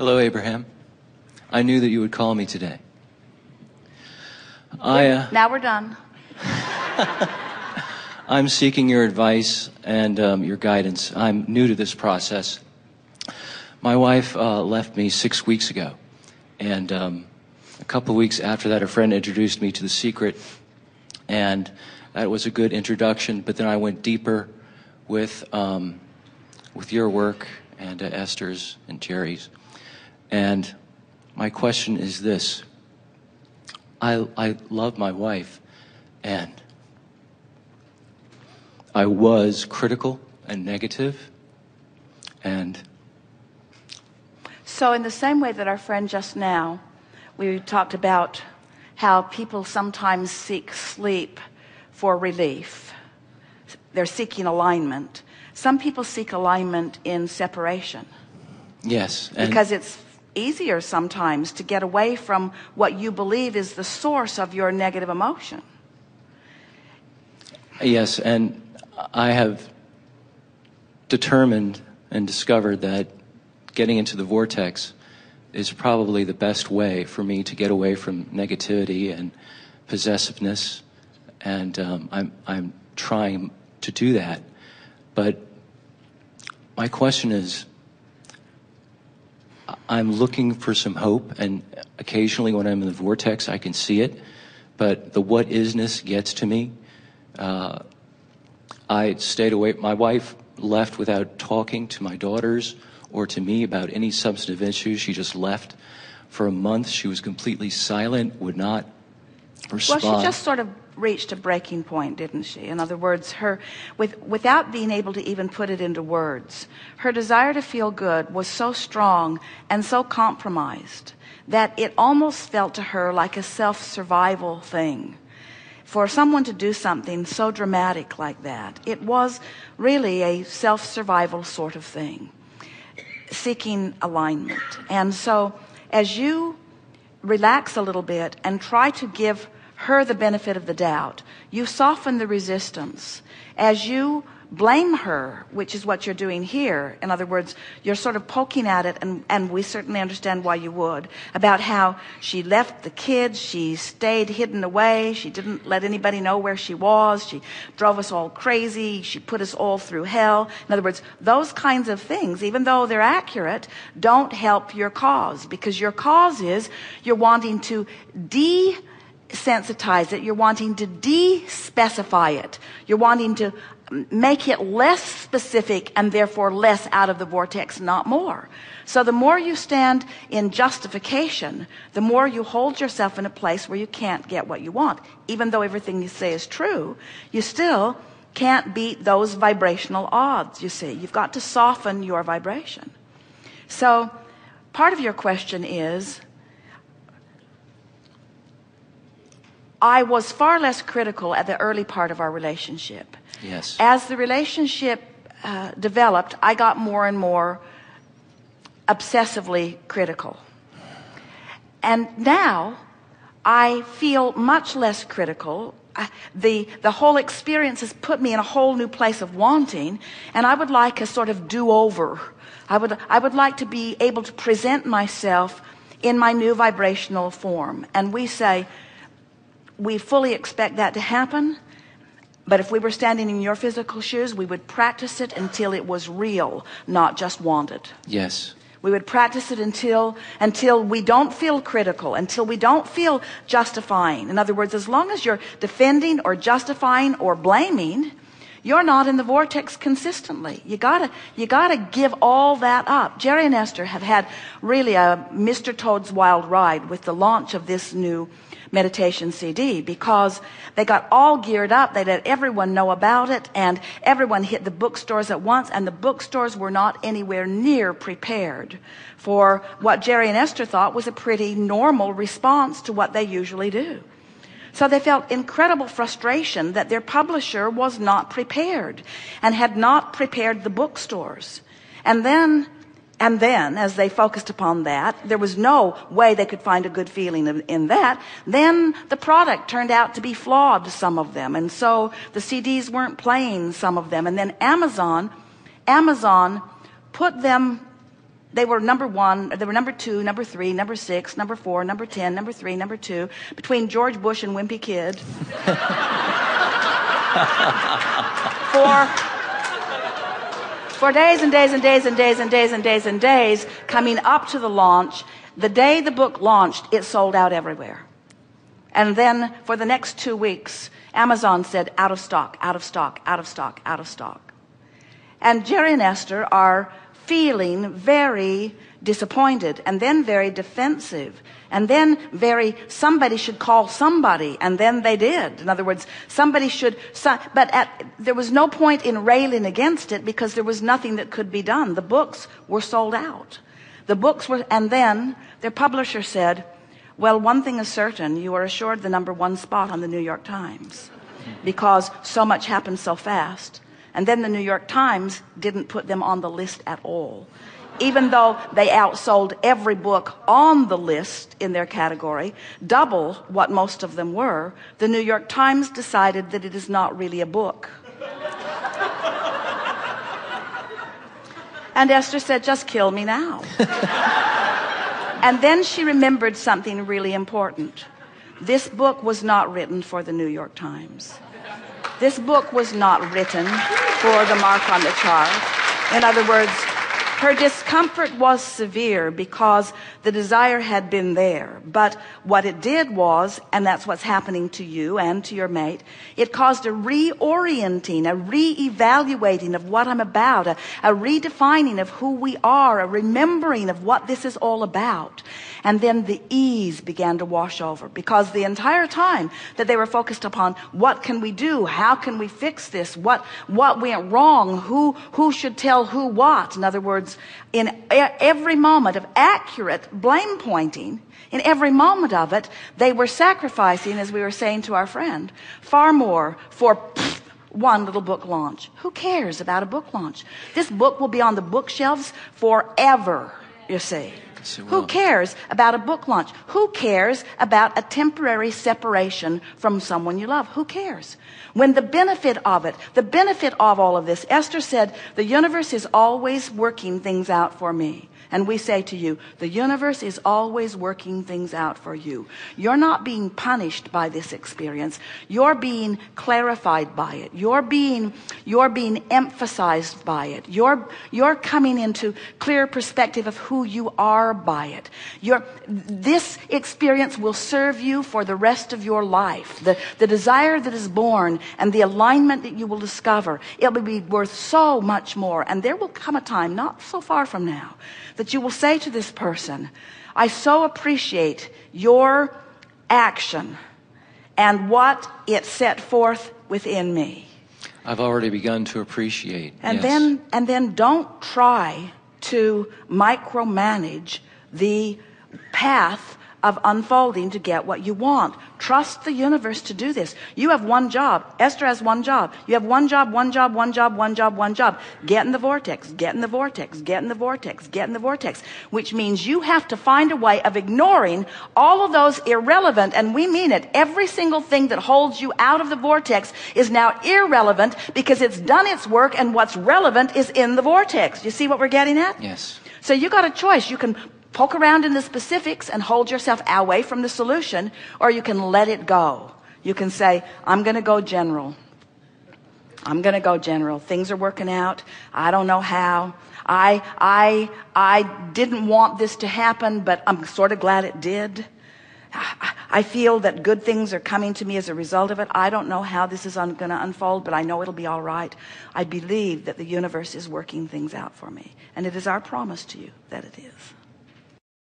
Hello, Abraham. I knew that you would call me today. Now we're done. I'm seeking your advice and your guidance. I'm new to this process. My wife left me 6 weeks ago, and a couple of weeks after that, a friend introduced me to The Secret, and that was a good introduction. But then I went deeper with your work and Esther's and Jerry's. And my question is this. I love my wife, and I was critical and negative, and... So in the same way that our friend just now, we talked about how people sometimes seek sleep for relief. They're seeking alignment. Some people seek alignment in separation. Yes. Because it's easier sometimes to get away from what you believe is the source of your negative emotion. Yes, and I have determined and discovered that getting into the vortex is probably the best way for me to get away from negativity and possessiveness, and I'm trying to do that. But my question is, I'm looking for some hope, and occasionally when I'm in the vortex I can see it, but the what isness gets to me. I stayed away. My wife left without talking to my daughters or to me about any substantive issues. She just left for a month. She was completely silent, would not respond. Well, she just sort of reached a breaking point, didn't she? In other words, without being able to even put it into words, her desire to feel good was so strong and so compromised that it almost felt to her like a self-survival thing. For someone to do something so dramatic like that, it was really a self-survival sort of thing, seeking alignment. And so as you relax a little bit and try to give her the benefit of the doubt, you soften the resistance. As you blame her, which is what you're doing here, in other words, you're sort of poking at it, and we certainly understand why you would, about how she left the kids, she stayed hidden away, she didn't let anybody know where she was, she drove us all crazy, she put us all through hell. In other words, those kinds of things, even though they're accurate, don't help your cause, because your cause is you're wanting to desensitize it, you're wanting to de-specify it, you're wanting to make it less specific and therefore less out of the vortex, not more. So the more you stand in justification, the more you hold yourself in a place where you can't get what you want. Even though everything you say is true, you still can't beat those vibrational odds, you see. You've got to soften your vibration. So part of your question is, I was far less critical at the early part of our relationship. Yes. As the relationship developed, I got more and more obsessively critical. And now I feel much less critical. The whole experience has put me in a whole new place of wanting, and I would like a sort of do-over. I would like to be able to present myself in my new vibrational form. And we say, we fully expect that to happen. But if we were standing in your physical shoes, we would practice it until it was real, not just wanted. Yes. We would practice it until we don't feel critical, until we don't feel justifying. In other words, as long as you're defending or justifying or blaming, you're not in the vortex consistently. You gotta give all that up. Jerry and Esther have had really a Mr. Toad's Wild Ride with the launch of this new meditation CD, because they got all geared up. They let everyone know about it, and everyone hit the bookstores at once, and the bookstores were not anywhere near prepared for what Jerry and Esther thought was a pretty normal response to what they usually do. So they felt incredible frustration that their publisher was not prepared and had not prepared the bookstores. And then, as they focused upon that, there was no way they could find a good feeling in that. Then the product turned out to be flawed, some of them. And so the CDs weren't playing, some of them. And then Amazon put them They were number 1, they were number 2, number 3, number 6, number 4, number 10, number 3, number 2, between George Bush and Wimpy Kid. For days and days and days and days and days and days and days, coming up to the launch, the day the book launched, it sold out everywhere. And then for the next 2 weeks, Amazon said, out of stock, out of stock, out of stock, out of stock. And Jerry and Esther are feeling very disappointed, and then very defensive, and then somebody should call somebody, and then they did. In other words, somebody should, there was no point in railing against it because there was nothing that could be done. The books were sold out. And then their publisher said, well, one thing is certain, you are assured the number 1 spot on the New York Times because so much happened so fast. And then the New York Times didn't put them on the list at all. Even though they outsold every book on the list in their category, double what most of them were, the New York Times decided that it is not really a book. And Esther said, just kill me now. And then she remembered something really important. This book was not written for the New York Times. This book was not written for the mark on the chart. In other words, her discomfort was severe because the desire had been there. But what it did was, and that's what's happening to you and to your mate, it caused a reorienting, a re-evaluating of what I'm about, a redefining of who we are, a remembering of what this is all about. And then the ease began to wash over, because the entire time that they were focused upon what can we do, how can we fix this, what went wrong, who should tell who what. In other words, in every moment of accurate blame pointing, in every moment of it, they were sacrificing, as we were saying to our friend, far more for one little book launch. Who cares about a book launch? This book will be on the bookshelves forever, you see. Who cares about a book launch? Who cares about a temporary separation from someone you love? Who cares? When the benefit of it, the benefit of all of this, Esther said, the universe is always working things out for me. And we say to you, the universe is always working things out for you. You're not being punished by this experience. You're being clarified by it. You're being emphasized by it. You're coming into clear perspective of who you are by it. This experience will serve you for the rest of your life. The desire that is born and the alignment that you will discover, it will be worth so much more. And there will come a time, not so far from now, that you will say to this person, I so appreciate your action and what it set forth within me. I've already begun to appreciate. And yes. then don't try to micromanage the path of unfolding to get what you want. Trust the universe to do this. You have one job. Esther has one job. You have one job, one job, one job, one job, one job. Get in the vortex, get in the vortex, get in the vortex, get in the vortex, which means you have to find a way of ignoring all of those irrelevant, and we mean it, every single thing that holds you out of the vortex is now irrelevant because it's done its work, and what's relevant is in the vortex. You see what we're getting at? Yes. So you got a choice. You can poke around in the specifics and hold yourself away from the solution, or you can let it go. You can say, I'm going to go general. I'm going to go general. Things are working out. I don't know how. I didn't want this to happen, but I'm sort of glad it did. I feel that good things are coming to me as a result of it. I don't know how this is going to unfold, but I know it'll be all right. I believe that the universe is working things out for me. And it is our promise to you that it is.